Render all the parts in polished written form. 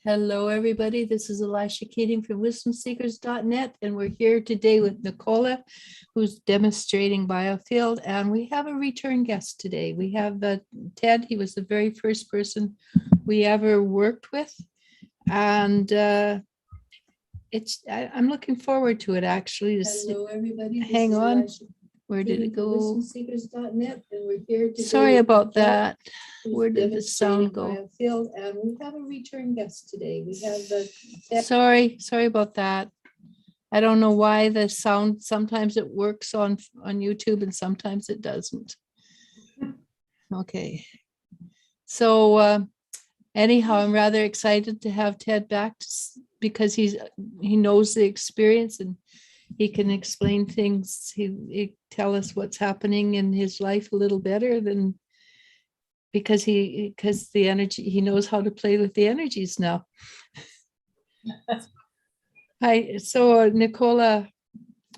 Hello, everybody. This is Elisha Keating from wisdomseekers.net, and we're here today with Nicola, who's demonstrating Biofield, and we have a return guest today. We have Ted. He was the very first person we ever worked with, and I'm looking forward to it, actually. Hello, everybody. This Hang is on. Elisha Where did it go? wisdomseekers.net, and we're here today. Sorry about with Ted, that. who's Where did the sound demonstrating go? Biofield, and we have a return guest today. We have Ted. Sorry about that. I don't know why the sound, sometimes it works on YouTube and sometimes it doesn't. Okay. So anyhow, I'm rather excited to have Ted back because he knows the experience and he can explain things. He tell us what's happening in his life a little better than because the energy, he knows how to play with the energies now. Hi, so Nicola,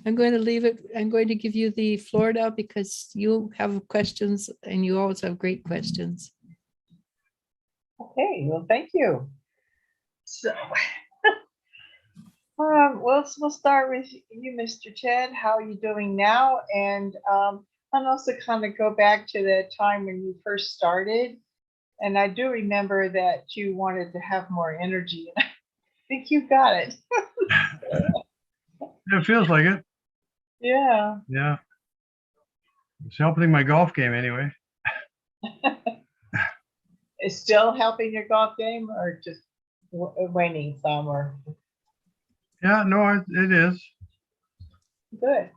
I'm going to leave it. I'm going to give you the floor now because you have questions and you always have great questions. Okay, well, thank you. So, we'll start with you, Mr. Ted. How are you doing now? And also kind of go back to the time when you first started. And I do remember that you wanted to have more energy, and I think you got it. It feels like it. Yeah. Yeah. It's helping my golf game anyway. It's still helping your golf game, or just waning some, or Yeah, no, it is. good.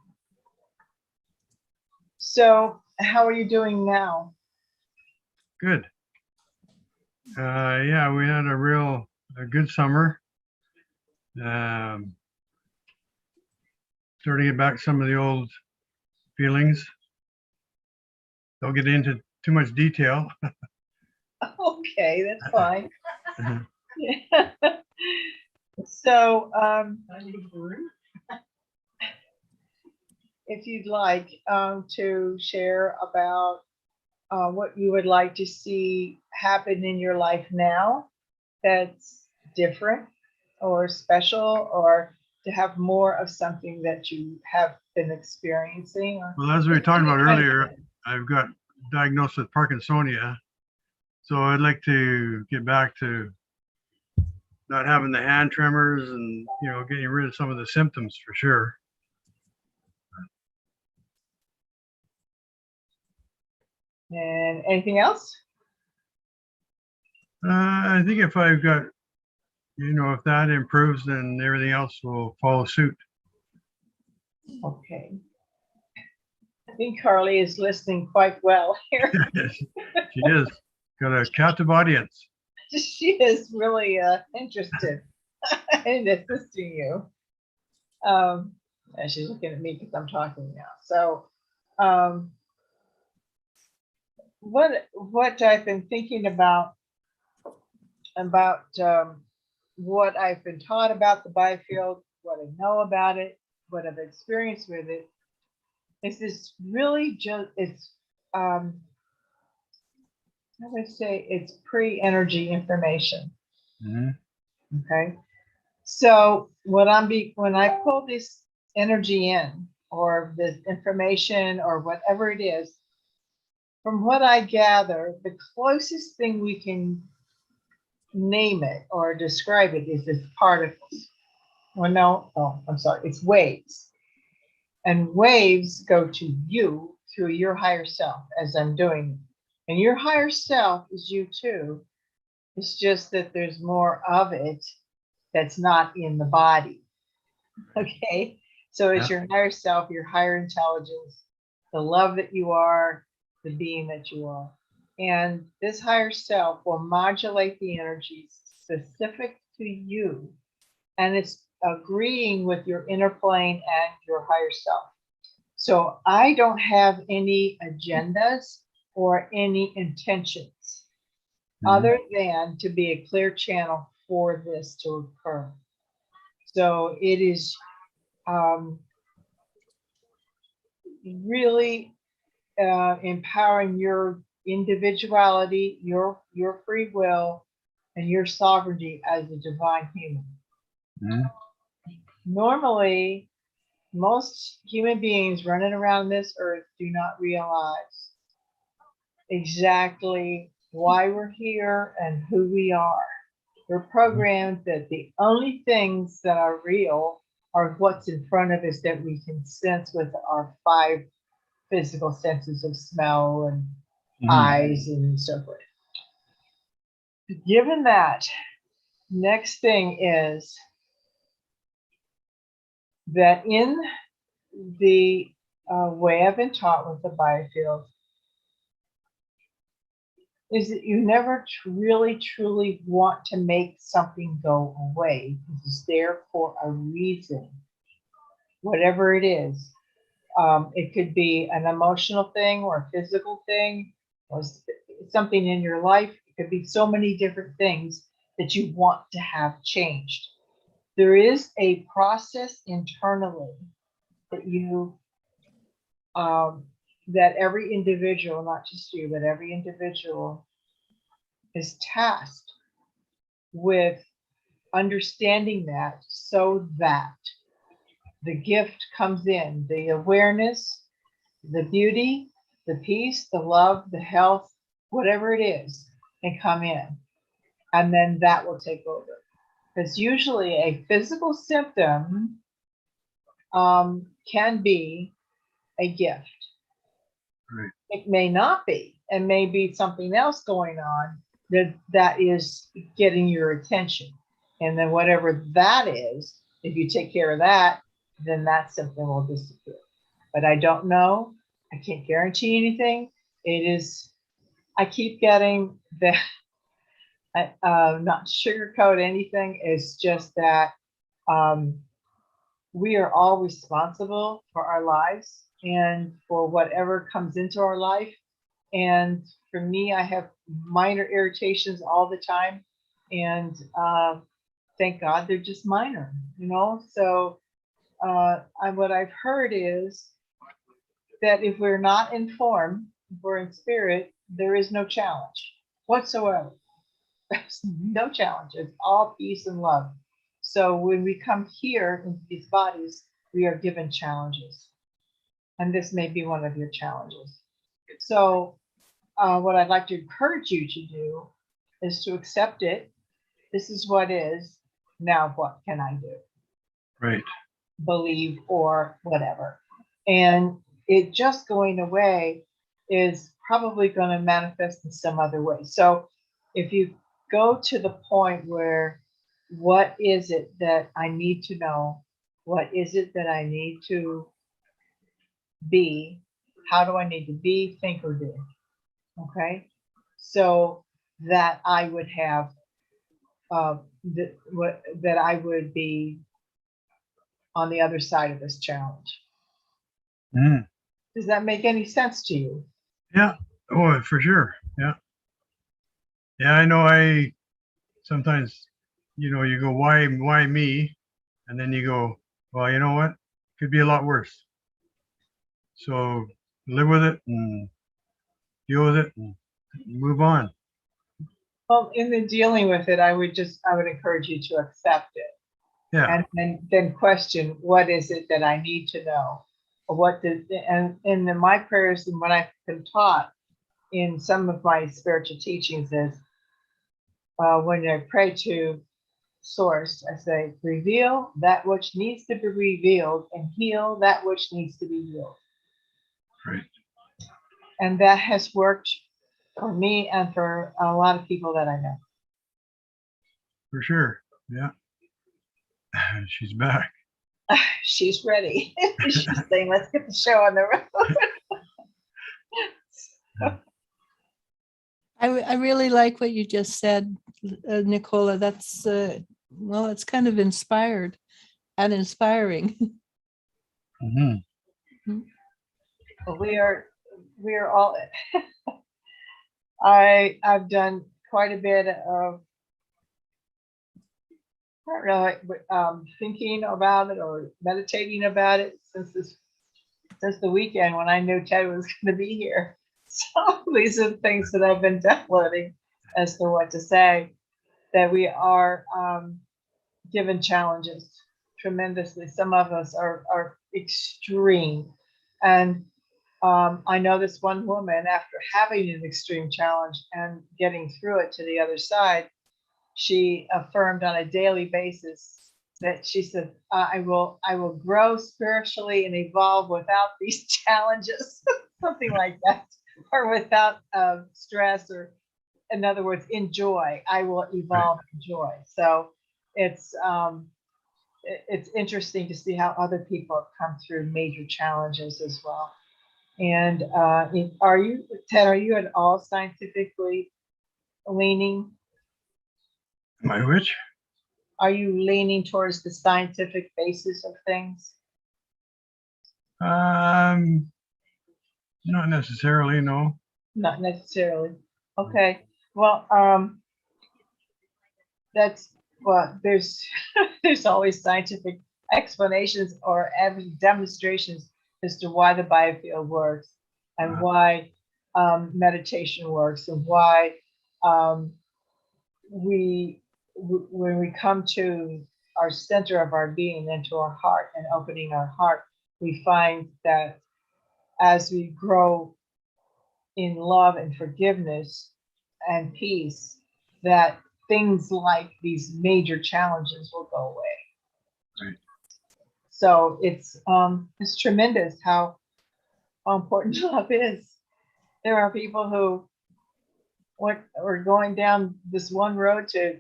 So how are you doing now? Good. Yeah, we had a good summer. Starting to get back some of the old feelings. Don't get into too much detail. Okay, that's fine. Yeah. So, if you'd like to share about what you would like to see happen in your life now that's different or special, or to have more of something that you have been experiencing. Well, as we were talking about earlier, I've got diagnosed with Parkinsonia. So I'd like to get back to not having the hand tremors and, getting rid of some of the symptoms for sure. And anything else? I think if I've got, if that improves, then everything else will follow suit. Okay. I think Carly is listening quite well here. She is. Got a captive audience. She is really interested in assisting you. And she's looking at me because I'm talking now. So what I've been thinking about what I've been taught about the Biofield, what I know about it, what I've experienced with it, is this really just, it's I would say it's pre-energy information. Mm-hmm. Okay. So when I pull this energy in, or this information, or whatever it is, from what I gather, the closest thing we can name it or describe it is it's particles. Well, no, oh, I'm sorry, it's waves. And waves go to you through your higher self, as I'm doing. And your higher self is you too. It's just that there's more of it that's not in the body. Okay. So it's your higher self, your higher intelligence, the love that you are, the being that you are. And this higher self will modulate the energies specific to you. And it's agreeing with your inner plane and your higher self. So I don't have any agendas or any intentions other than to be a clear channel for this to occur. So it is really empowering your individuality, your free will, and your sovereignty as a divine human. Mhm. Normally, most human beings running around this earth do not realize exactly why we're here and who we are. We're programmed that the only things that are real are what's in front of us that we can sense with our five physical senses of smell and Mhm. eyes and so forth. Given that, next thing is that in the way I've been taught with the biofield is that you never really truly want to make something go away. It's there for a reason, whatever it is. It could be an emotional thing or a physical thing or something in your life. It could be so many different things that you want to have changed. There is a process internally that you that every individual, not just you, but every individual is tasked with understanding that so that the gift comes in, the awareness, the beauty, the peace, the love, the health, whatever it is, can come in. And then that will take over. Because usually a physical symptom can be a gift. Right. It may not be, and may be something else going on that is getting your attention. And then whatever that is, if you take care of that, then that symptom will disappear. But I don't know. I can't guarantee anything. It is, I keep getting that, not sugarcoat anything. It's just that we are all responsible for our lives and for whatever comes into our life. And for me, I have minor irritations all the time. And thank God they're just minor, you know? So what I've heard is that if we're not in form, if we're in spirit, there is no challenge whatsoever. There's no challenge. It's all peace and love. So when we come here into these bodies, we are given challenges. And this may be one of your challenges. So what I'd like to encourage you to do is to accept it. This is what is. Now what can I do? Right. Believe or whatever. And it just going away is probably going to manifest in some other way. So if you go to the point where, what is it that I need to know? What is it that I need to be? How do I need to be, think, or do? Okay. So that I would have that I would be on the other side of this challenge. Mhm. Does that make any sense to you? Yeah. Oh, for sure. Yeah. Yeah, I know. I sometimes, you go, why me? And then you go, well, you know what? Could be a lot worse. So live with it and deal with it and move on. Well, in the dealing with it, I would encourage you to accept it Yeah. and then question, what is it that I need to know? Or what does, and in my prayers and what I've been taught in some of my spiritual teachings is when I pray to source, I say, reveal that which needs to be revealed and heal that which needs to be healed. Right. And that has worked for me and for a lot of people that I know. For sure. Yeah. She's back. She's ready. She's saying, let's get the show on the road. I really like what you just said, Nicola. That's well, it's kind of inspired and inspiring. Mm-hmm. We are all, I've done quite a bit of, not really, thinking about it or meditating about it since the weekend when I knew Ted was going to be here. So these are the things that I've been downloading as to what to say. that we are given challenges tremendously. Some of us are extreme. And I know this one woman, after having an extreme challenge and getting through it to the other side, she affirmed on a daily basis that she said, I will grow spiritually and evolve without these challenges, something like that, or without stress, or in other words, in joy. I will evolve in joy. So it's interesting to see how other people have come through major challenges as well. And are you, Ted, are you at all scientifically leaning? My which? Are you leaning towards the scientific basis of things? Not necessarily, no. Not necessarily. Okay. Well, that's well, there's there's always scientific explanations or demonstrations as to why the biofield works and why meditation works and why when we come to our center of our being and to our heart and opening our heart, we find that as we grow in love and forgiveness and peace, that things like these major challenges will go away. Right. So it's tremendous how important love is. There are people who are going down this one road to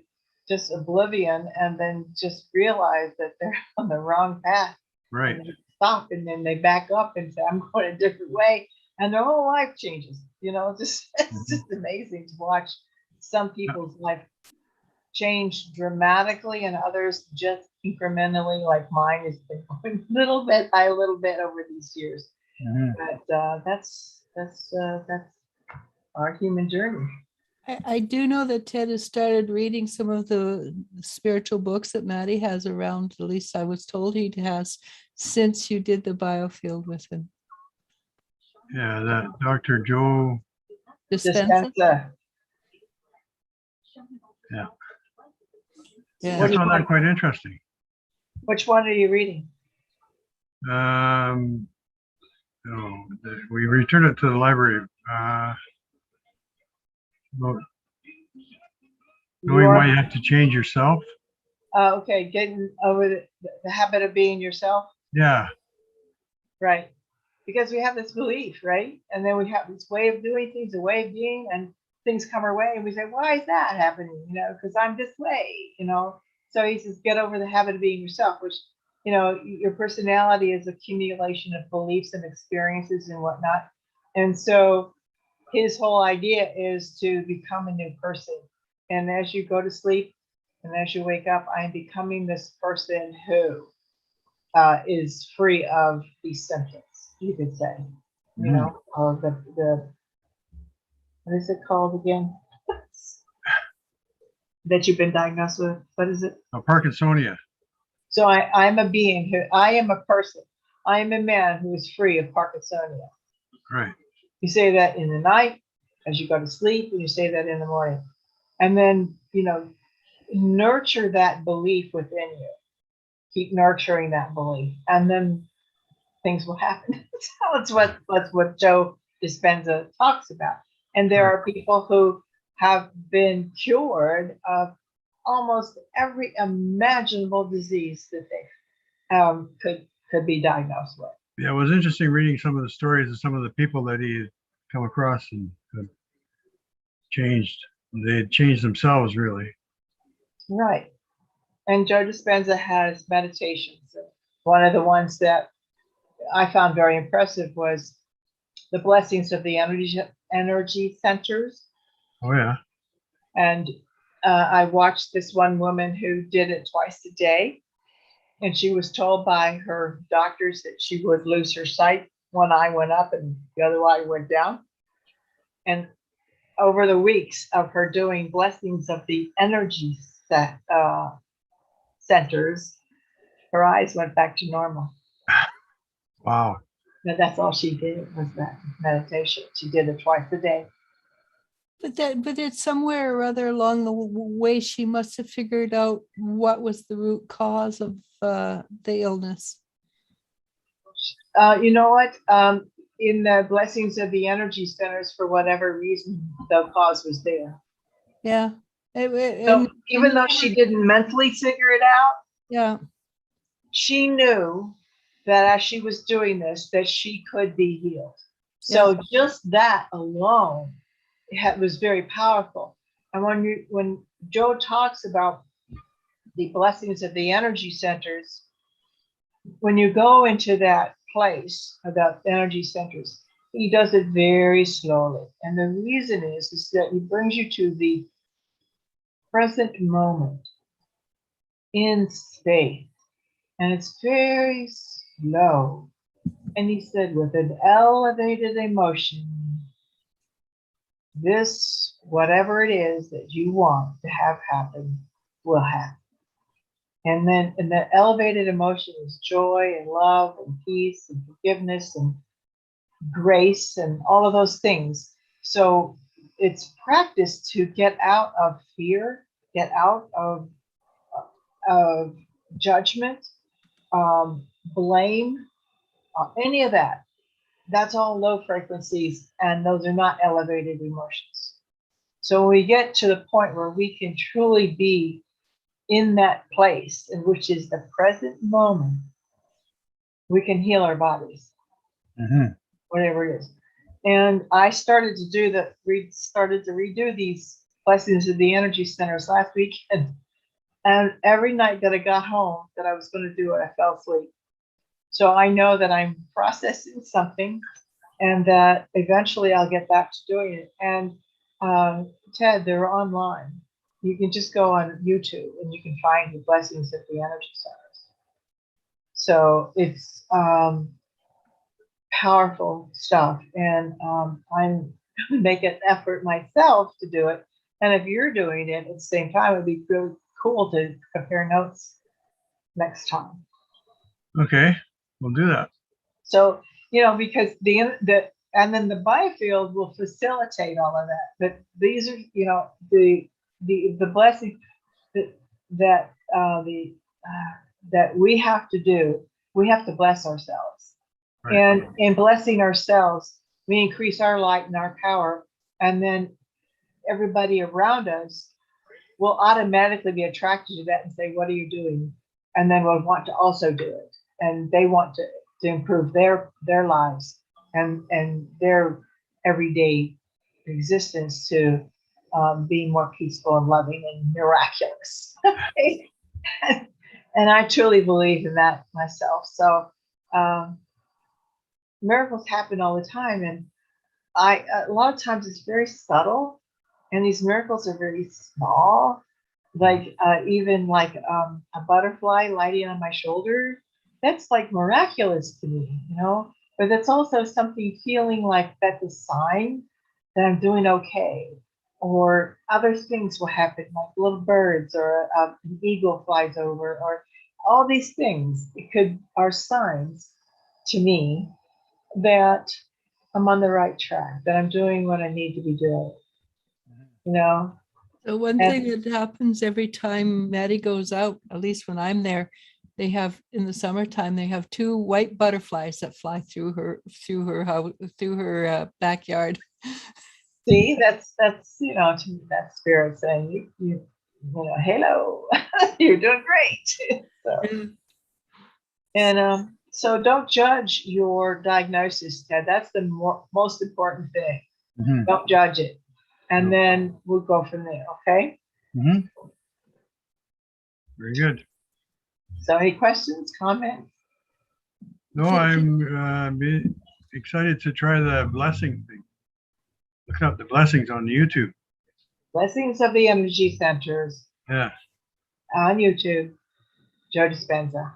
just oblivion and then just realize that they're on the wrong path. Right. And they stop and then they back up and say, I'm going a different way. And their whole life changes. You know, just it's just amazing to watch some people's life change dramatically and others just incrementally, like mine has been going little bit by little bit over these years. But that's our human journey. I do know that Ted has started reading some of the spiritual books that Maddie has around. At least I was told he has, since you did the Biofield with him. Yeah, that Dr. Joe. Dispenza? Yeah. Yeah. I found that quite interesting. Which one are you reading? We returned it to the library. About knowing why you have to change yourself. Okay, getting over the habit of being yourself. Yeah. Right. Because we have this belief, right? And then we have this way of doing things, a way of being, and things come our way, and we say, why is that happening? You know, because I'm this way, you know. So he says, get over the habit of being yourself, which, you know, your personality is accumulation of beliefs and experiences and whatnot. And so his whole idea is to become a new person. And as you go to sleep and as you wake up, I am becoming this person who is free of these symptoms, you could say, you know, of the what is it called again? That you've been diagnosed with? What is it? Parkinsonia. So I'm a being who, I am a person. I am a man who is free of Parkinsonia. Right. You say that in the night as you go to sleep, and you say that in the morning. And then, you know, nurture that belief within you. Keep nurturing that belief. And then things will happen. So that's what Joe Dispenza talks about. And there are people who have been cured of almost every imaginable disease that they could be diagnosed with. Yeah, it was interesting reading some of the stories of some of the people that he had come across and had changed. They had changed themselves, really. Right. And Joe Dispenza has meditations. One of the ones that I found very impressive was the blessings of the energy centers. Oh, yeah. And I watched this one woman who did it twice a day. And she was told by her doctors that she would lose her sight. One eye went up and the other eye went down. And over the weeks of her doing blessings of the energy centers, her eyes went back to normal. Wow. But that's all she did was that meditation. She did it twice a day. but it's somewhere or other along the way, she must have figured out what was the root cause of the illness. You know what? In the blessings of the energy centers, for whatever reason, the cause was there. Yeah. So even though she didn't mentally figure it out, yeah, she knew that as she was doing this, that she could be healed. So just that alone was very powerful. And when Joe talks about the blessings of the energy centers, when you go into that place about energy centers, he does it very slowly. And the reason is that he brings you to the present moment in space. And it's very slow. And he said, with an elevated emotion, this, whatever it is that you want to have happen, will happen. And then, and the elevated emotion is joy and love and peace and forgiveness and grace and all of those things. So it's practice to get out of fear, get out of judgment, blame, any of that. That's all low frequencies, and those are not elevated emotions. So when we get to the point where we can truly be in that place, and which is the present moment, we can heal our bodies, whatever it is. And I started to redo these blessings of the energy centers last weekend. And every night that I got home that I was going to do it, I fell asleep. So I know that I'm processing something, and that eventually I'll get back to doing it. And Ted, they're online. You can just go on YouTube and you can find the blessings of the energy centers. So it's powerful stuff. And I'm going to make an effort myself to do it. And if you're doing it at the same time, it'd be really cool to compare notes next time. Okay, we'll do that. So, because and then the Biofield will facilitate all of that. But these are, the blessing that we have to do. We have to bless ourselves, Right. and in blessing ourselves, we increase our light and our power, and then everybody around us will automatically be attracted to that and say, "What are you doing?" And then will want to also do it, and they want to improve their lives and their everyday existence to be more peaceful and loving and miraculous. And I truly believe in that myself. So miracles happen all the time, and a lot of times it's very subtle, and these miracles are very small, like even like a butterfly lighting on my shoulder. That's like miraculous to me, but that's also something feeling like that's a sign that I'm doing okay. Or other things will happen, like little birds, or an eagle flies over, or all these things. Are signs to me that I'm on the right track, that I'm doing what I need to be doing. So one thing that happens every time Maddie goes out, at least when I'm there, they have, in the summertime, they have 2 white butterflies that fly through her house, through her backyard. See, that's to me, that's spirit saying you hello, you're doing great. So, and so don't judge your diagnosis, Ted. That's the most important thing. Don't judge it, and then we'll go from there. Okay. Very good. So, any questions, comments? No, I'm excited to try the blessing thing. Look up the blessings on YouTube. Blessings of the Energy Centers. Yeah. On YouTube, Joe Dispenza.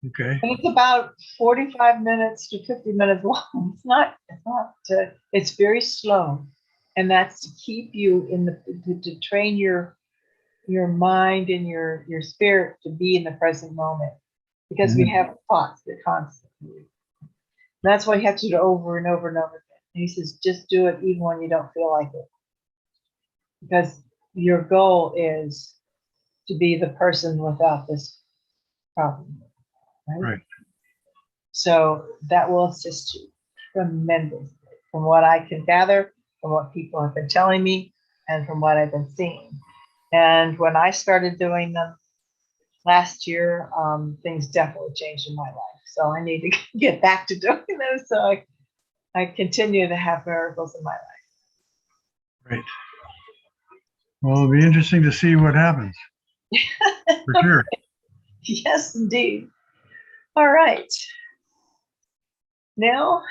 Okay. And it's about 45 minutes to 50 minutes long. It's very slow. And that's to keep you to train your mind and your spirit to be in the present moment. Because we have thoughts that constantly. That's why you have to do it over and over and over again. And he says, just do it even when you don't feel like it. Because your goal is to be the person without this problem. Right. So that will assist you tremendously from what I can gather, from what people have been telling me, and from what I've been seeing. And when I started doing them last year, things definitely changed in my life. So I need to get back to doing them so I continue to have miracles in my life. Right. Well, it'll be interesting to see what happens. For sure. Yes, indeed. All right. Now,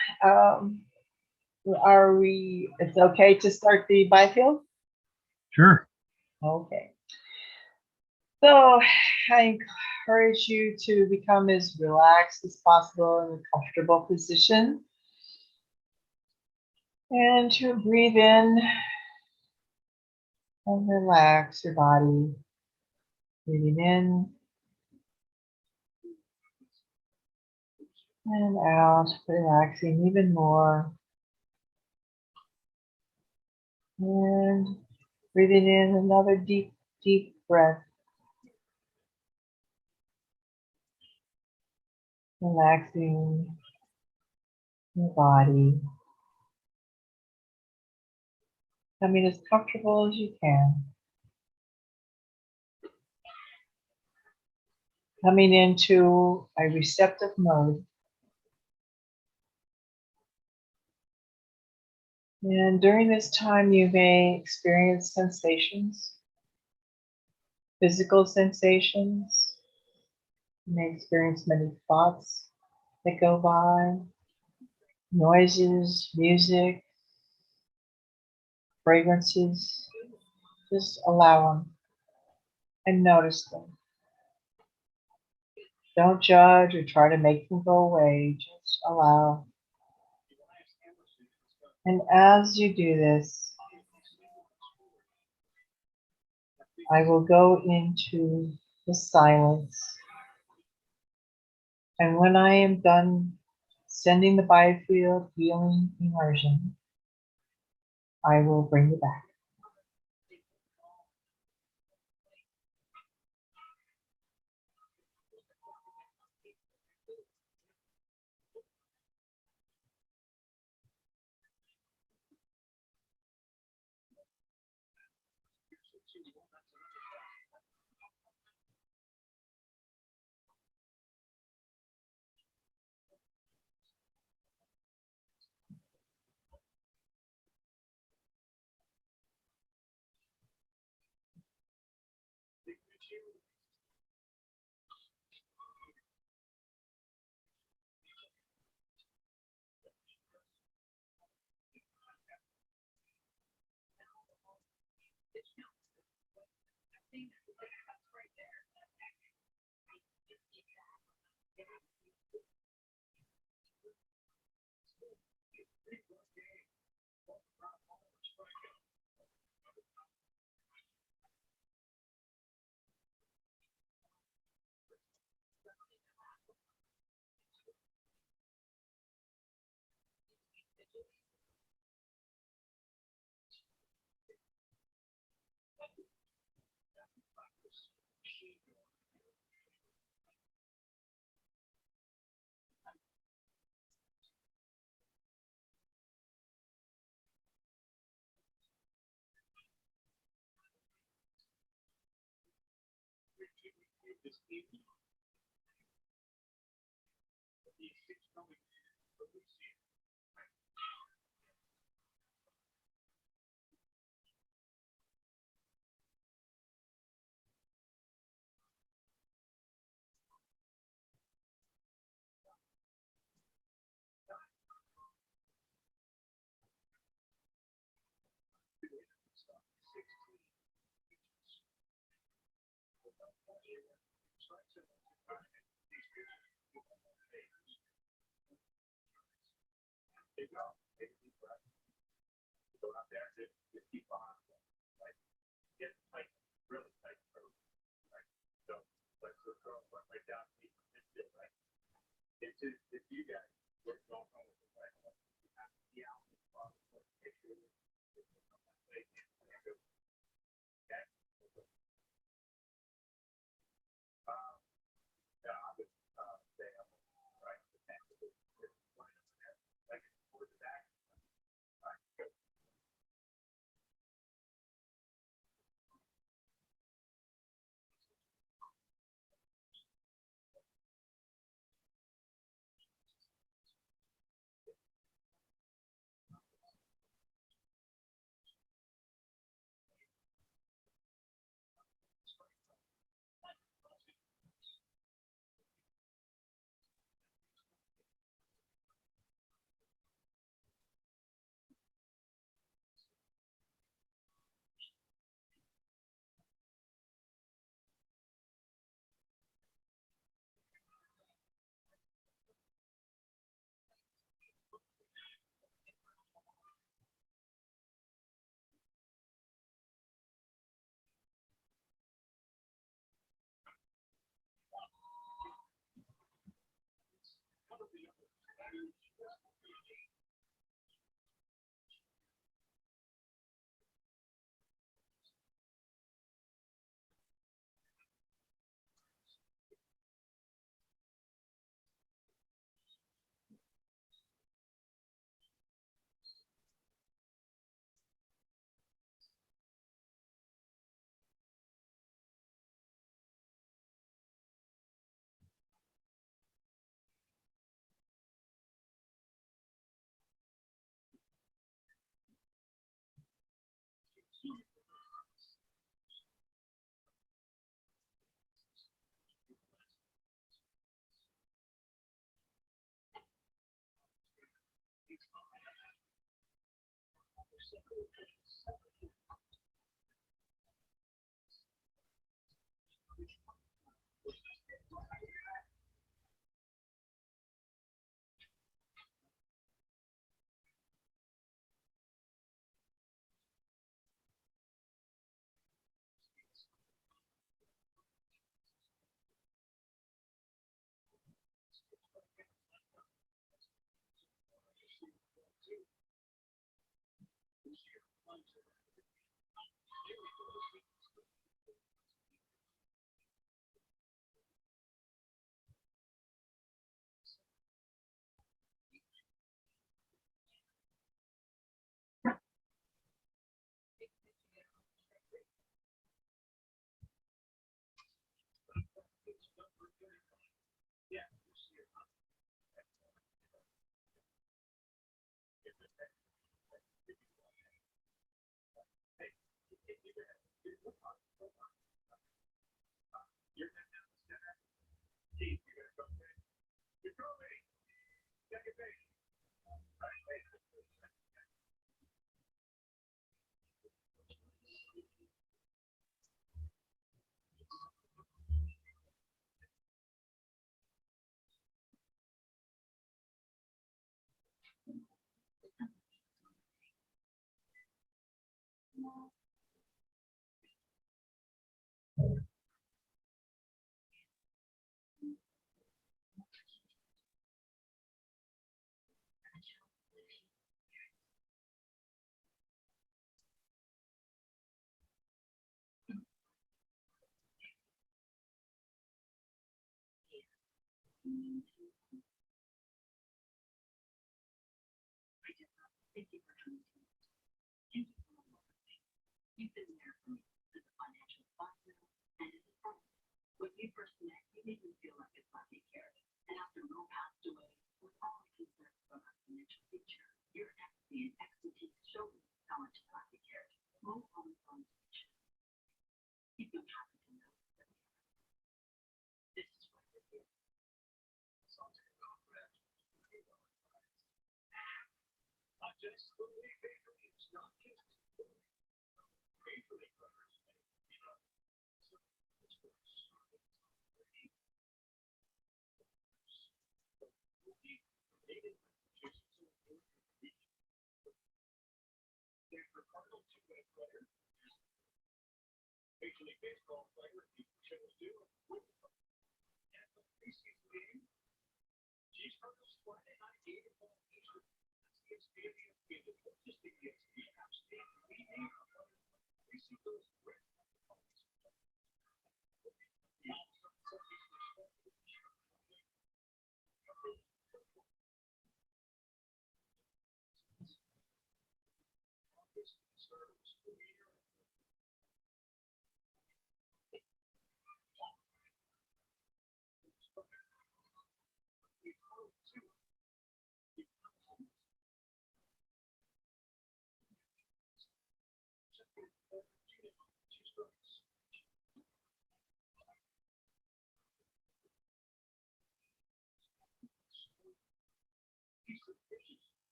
it's okay to start the Biofield? Sure. Okay. So I encourage you to become as relaxed as possible in a comfortable position. And to breathe in and relax your body. Breathing in and out, relaxing even more. And breathing in another deep, deep breath. Relaxing your body. Becoming as comfortable as you can. Coming into a receptive mode. And during this time, you may experience sensations, physical sensations. You may experience many thoughts that go by, noises, music, fragrances. Just allow them and notice them. Don't judge or try to make them go away. Just allow. And as you do this, I will go into the silence. And when I am done sending the biofield healing immersion, I will bring you back.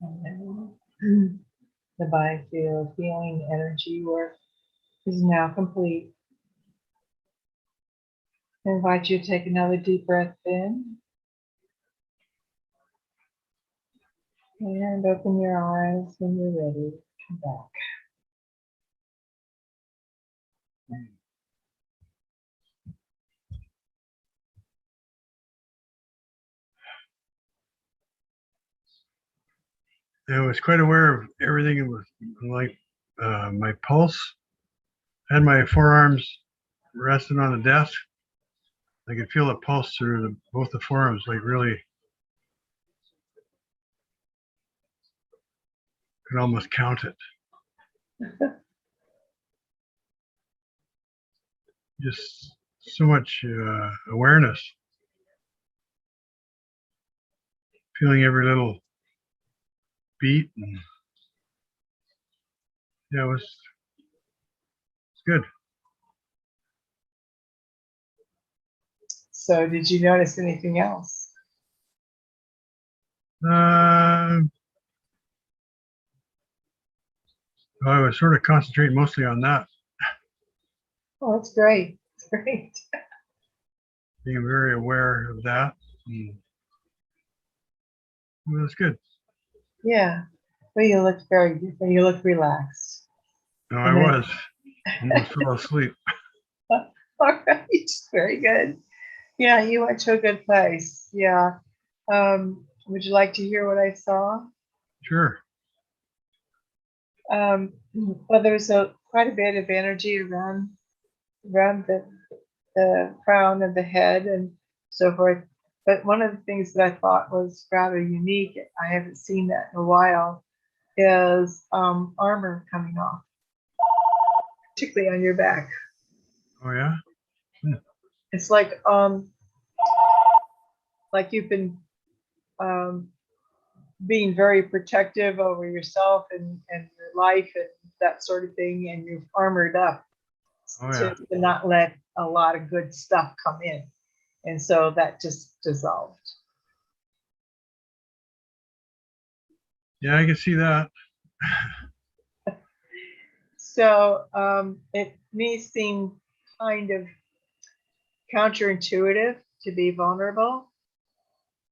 And the Biofield healing energy work is now complete. I invite you to take another deep breath in and open your eyes when you're ready. Come back. I was quite aware of everything. It was like my pulse, had my forearms resting on the desk. I could feel the pulse through both the forearms, like really could almost count it. just so much awareness, feeling every little beat, and yeah, it's good. So did you notice anything else? I was sort of concentrating mostly on that, Oh, that's great. It's great. being very aware of that. And, well, that's good. Yeah. Well, you look very different. You look relaxed. No, I And then- was. Almost fell asleep. All right. Very good. Yeah, you went to a good place. Yeah. Would you like to hear what I saw? Sure. Well, there's quite a bit of energy around the crown of the head and so forth. But one of the things that I thought was rather unique, I haven't seen that in a while, is armor coming off, particularly on your back. Oh yeah. It's like you've been being very protective over yourself and your life and that sort of thing, and you've armored up Oh yeah. to not let a lot of good stuff come in. And so that just dissolved. Yeah, I can see that. So it may seem kind of counterintuitive to be vulnerable,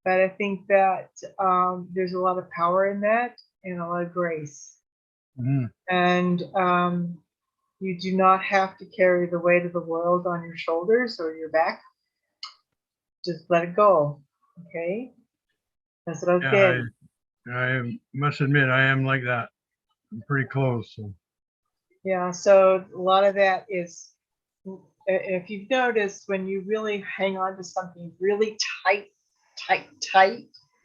but I think that there's a lot of power in that and a lot of grace. Mhm. And you do not have to carry the weight of the world on your shoulders or your back. Just let it go. Okay. That's what I was Yeah, getting. I must admit I am like that. I'm pretty close. So. Yeah. So a lot of that is, if you've noticed, when you really hang on to something really tight,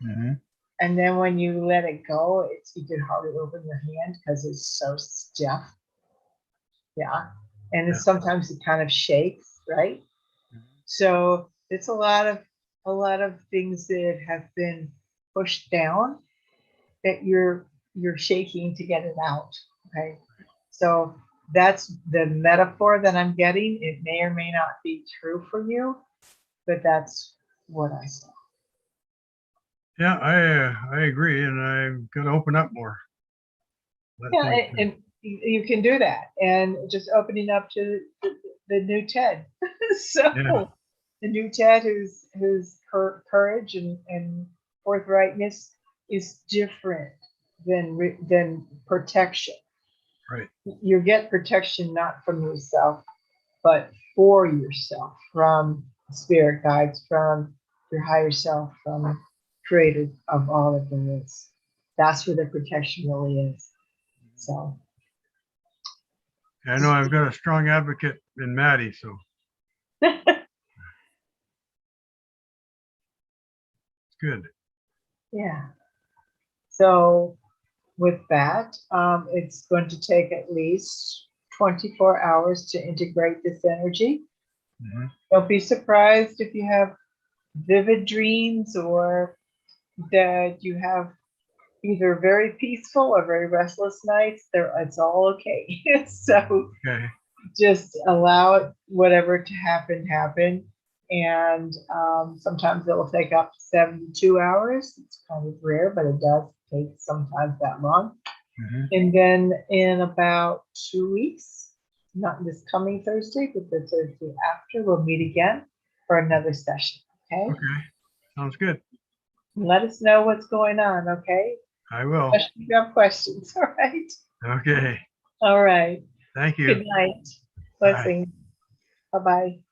Mhm. and then when you let it go, you can hardly open your hand because it's so stiff. Yeah. And Yeah. sometimes it kind of shakes, right? So it's a lot of things that have been pushed down that you're shaking to get it out. Okay. So that's the metaphor that I'm getting. It may or may not be true for you, but that's what I saw. Yeah, I agree, and I've got to open up more. Let Yeah, things- and you can do that, and just opening up to the new Ted. So Yeah. the new Ted, whose courage and forthrightness is different than protection. Right. You get protection not from yourself, but for yourself, from spirit guides, from your higher self, from creator of all of this. That's where the protection really is. So I know I've got a strong advocate in Maddie, so it's good. yeah. So with that, it's going to take at least 24 hours to integrate this energy. Mhm. Don't be surprised if you have vivid dreams or that you have either very peaceful or very restless nights. It's all okay. So Okay. just allow it, whatever to happen. And sometimes it will take up to 72 hours. It's kind of rare, but it does take sometimes that long. Mhm. And then in about 2 weeks, not this coming Thursday, but the Thursday after, we'll meet again for another session. Okay. Okay. Sounds good. Let us know what's going on. Okay. I will. Especially if you have questions. All right. Okay. All right. Thank you. Good night. Bye. Blessings. Bye bye.